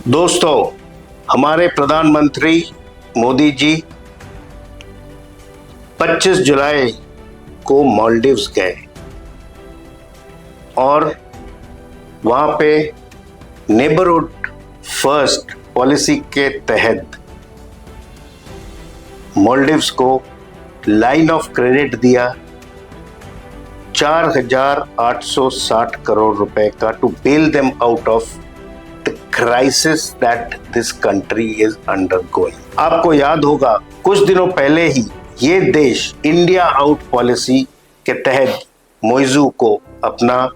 दोस्तों, हमारे प्रधानमंत्री मोदी जी 25 जुलाई को मालदीव्स गए और वहाँ पे नेबरहुड फर्स्ट पॉलिसी के तहत मालदीव्स को लाइन ऑफ क्रेडिट दिया 4,860 करोड़ रुपए का to bail them out of crisis that this country is undergoing. आपको याद होगा कुछ दिनों पहले ही ये देश इंडिया आउट पॉलिसी के तहत मोइजू को अपना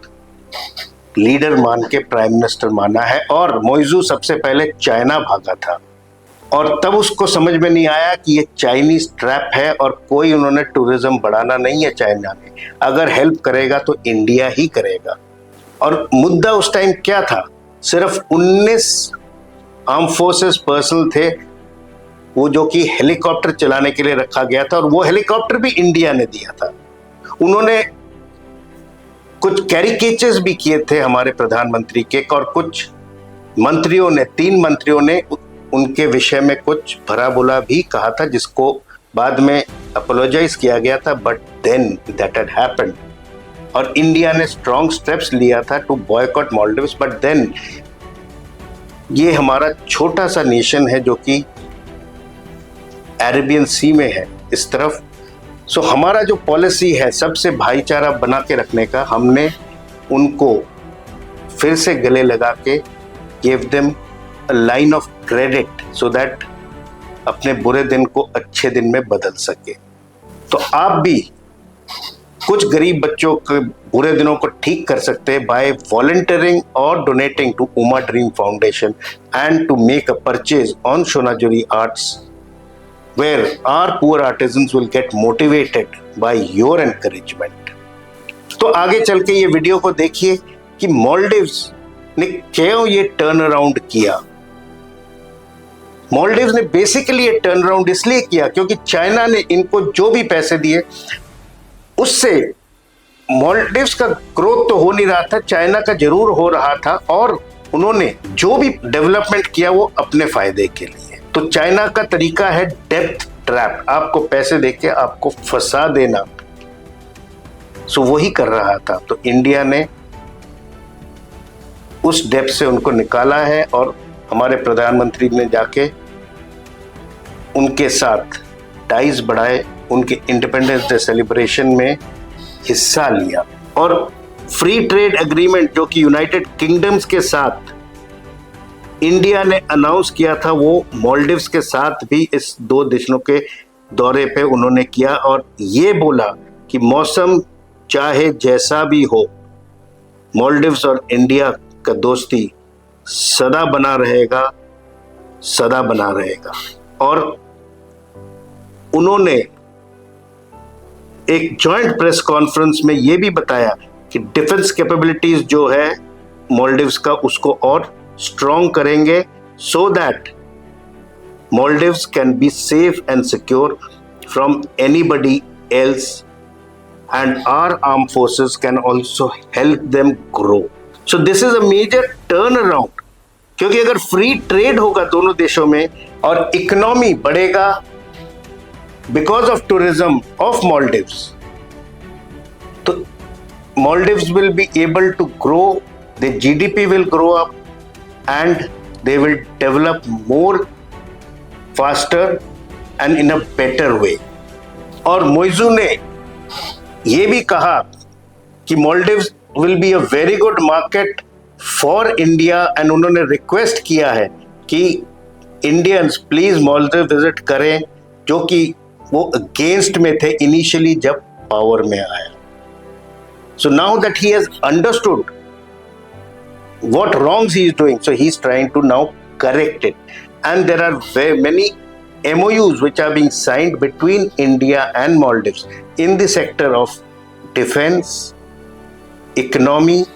लीडर मान के प्राइम मिनिस्टर माना है और मोइजू सबसे पहले चाइना भागा था और तब उसको समझ में नहीं आया कि ये चाइनीज ट्रैप है और कोई उन्होंने टूरिज्म बढ़ाना नहीं है चाइना में, अगर हेल्प करेगा तो इंडिया ही करेगा। और मुद्दा उस टाइम क्या था, सिर्फ 19 आर्म फोर्सेस पर्सनल थे वो जो कि हेलीकॉप्टर चलाने के लिए रखा गया था और वो हेलीकॉप्टर भी इंडिया ने दिया था। उन्होंने कुछ कैरिकेचर्स भी किए थे हमारे प्रधानमंत्री के और कुछ मंत्रियों ने, 3 मंत्रियों ने उनके विषय में कुछ भला बुरा भी कहा था जिसको बाद में अपोलोजाइज किया गया था, but then that had happened और इंडिया ने स्ट्रॉन्ग स्टेप्स लिया था to boycott Maldives. But then ये हमारा छोटा सा नेशन है जो कि अरेबियन सी में है इस तरफ। सो हमारा जो पॉलिसी है सबसे भाईचारा बना के रखने का, हमने उनको फिर से गले लगा के give them a line of credit so that अपने बुरे दिन को अच्छे दिन में बदल सके। तो आप भी कुछ गरीब बच्चों के बुरे दिनों को ठीक कर सकते हैं बाय वॉलंटियरिंग और donating to Uma dream foundation and to make a purchase on Sonajuri arts where our poor artisans will get motivated by your encouragement। तो आगे चल के ये वीडियो को देखिए कि मालदीव्स ने क्यों ये टर्न अराउंड किया। मालदीव्स ने बेसिकली ये टर्न अराउंड इसलिए किया क्योंकि चाइना ने इनको जो भी पैसे दिए उससे मालदीव्स का ग्रोथ तो हो नहीं रहा था, चाइना का जरूर हो रहा था और उन्होंने जो भी डेवलपमेंट किया वो अपने फायदे के लिए। तो चाइना का तरीका है डेप्थ ट्रैप, आपको पैसे देके आपको फंसा देना। सो वही कर रहा था। तो इंडिया ने उस डेप्थ से उनको निकाला है और हमारे प्रधानमंत्री ने जाके उनके साथ टाइज बढ़ाए, उनके इंडिपेंडेंस डे सेलिब्रेशन में हिस्सा लिया और फ्री ट्रेड एग्रीमेंट जो कि यूनाइटेड किंगडम्स के साथ इंडिया ने अनाउंस किया था वो मालदीव्स के साथ भी इस 2 देशों के दौरे पे उन्होंने किया और ये बोला कि मौसम चाहे जैसा भी हो मालदीव्स और इंडिया का दोस्ती सदा बना रहेगा, सदा बना रहेगा। और उन्होंने एक जॉइंट प्रेस कॉन्फ्रेंस में ये भी बताया कि डिफेंस कैपेबिलिटीज जो है मालदीव्स का उसको और स्ट्रॉन्ग करेंगे so that Maldives can be safe and secure from anybody else and our armed forces can also help them grow. So this is a major turnaround क्योंकि अगर फ्री ट्रेड होगा दोनों देशों में और इकोनॉमी बढ़ेगा because of tourism of Maldives, तो Maldives will be able to grow, the GDP will grow up and they will develop more faster and in a better way। और मोइजू ने ये भी कहा कि Maldives will be a very good market for India and उन्होंने request किया है कि इंडियंस प्लीज Maldives विजिट करें जो कि वो अगेंस्ट में थे इनिशियली जब पावर में आया। So now that he has understood what wrongs he is doing, so he is trying to now correct it, and there are very many MOUs which are being signed between India and Maldives in the sector of defense, economy,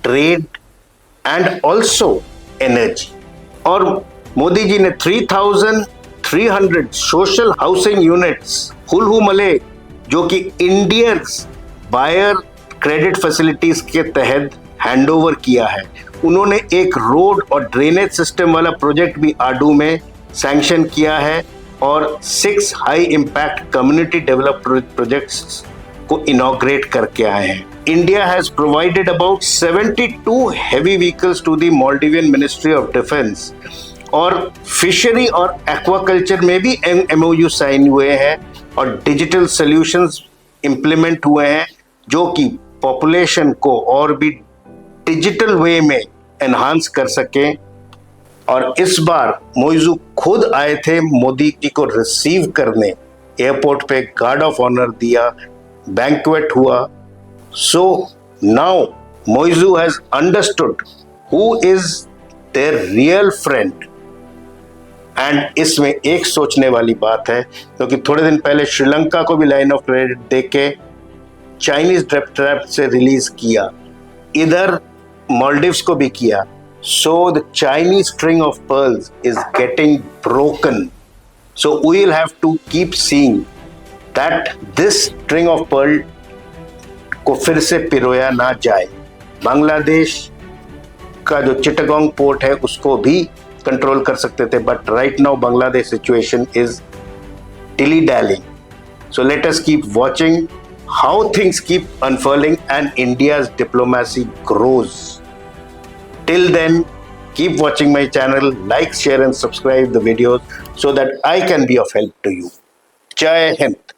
trade and also energy। और मोदी जी ने 3,300 social housing units हुलहू मले जो कि Indians buyer credit facilities के तहत handover किया है उन्होंने एक रोड और ड्रेनेज सिस्टम वाला प्रोजेक्ट भी आडू में सैंक्शन किया है और 6 high impact community develop projects को इनॉग्रेट करके आए हैं। India has provided about 72 heavy vehicles to the Maldivian ministry of defence और फिशरी और एक्वाकल्चर में भी MOU साइन हुए हैं और डिजिटल सॉल्यूशंस इंप्लीमेंट हुए हैं जो कि पॉपुलेशन को और भी डिजिटल वे में एनहांस कर सकें। और इस बार मोइजू खुद आए थे मोदी जी को रिसीव करने, एयरपोर्ट पे गार्ड ऑफ ऑनर दिया, बैंक्वेट हुआ। So now Muizzu has understood who is there real friend. And इसमें एक सोचने वाली बात है क्योंकि थोड़े दिन पहले श्रीलंका को भी लाइन ऑफ क्रेडिट देके चाइनीज ट्रैप से रिलीज किया, इधर मालदीव्स को भी किया। So the Chinese string of pearls is getting broken. So we will have to keep seeing that this string of pearl को फिर से पिरोया ना जाए। बांग्लादेश का जो चिटागोंग पोर्ट है उसको भी कंट्रोल कर सकते थे, but right now Bangladesh situation is dilly dallying. So let us keep watching how things keep unfurling and India's diplomacy grows. Till then, keep watching my channel, like, share and subscribe the videos so that I can be of help to you. Jai Hind.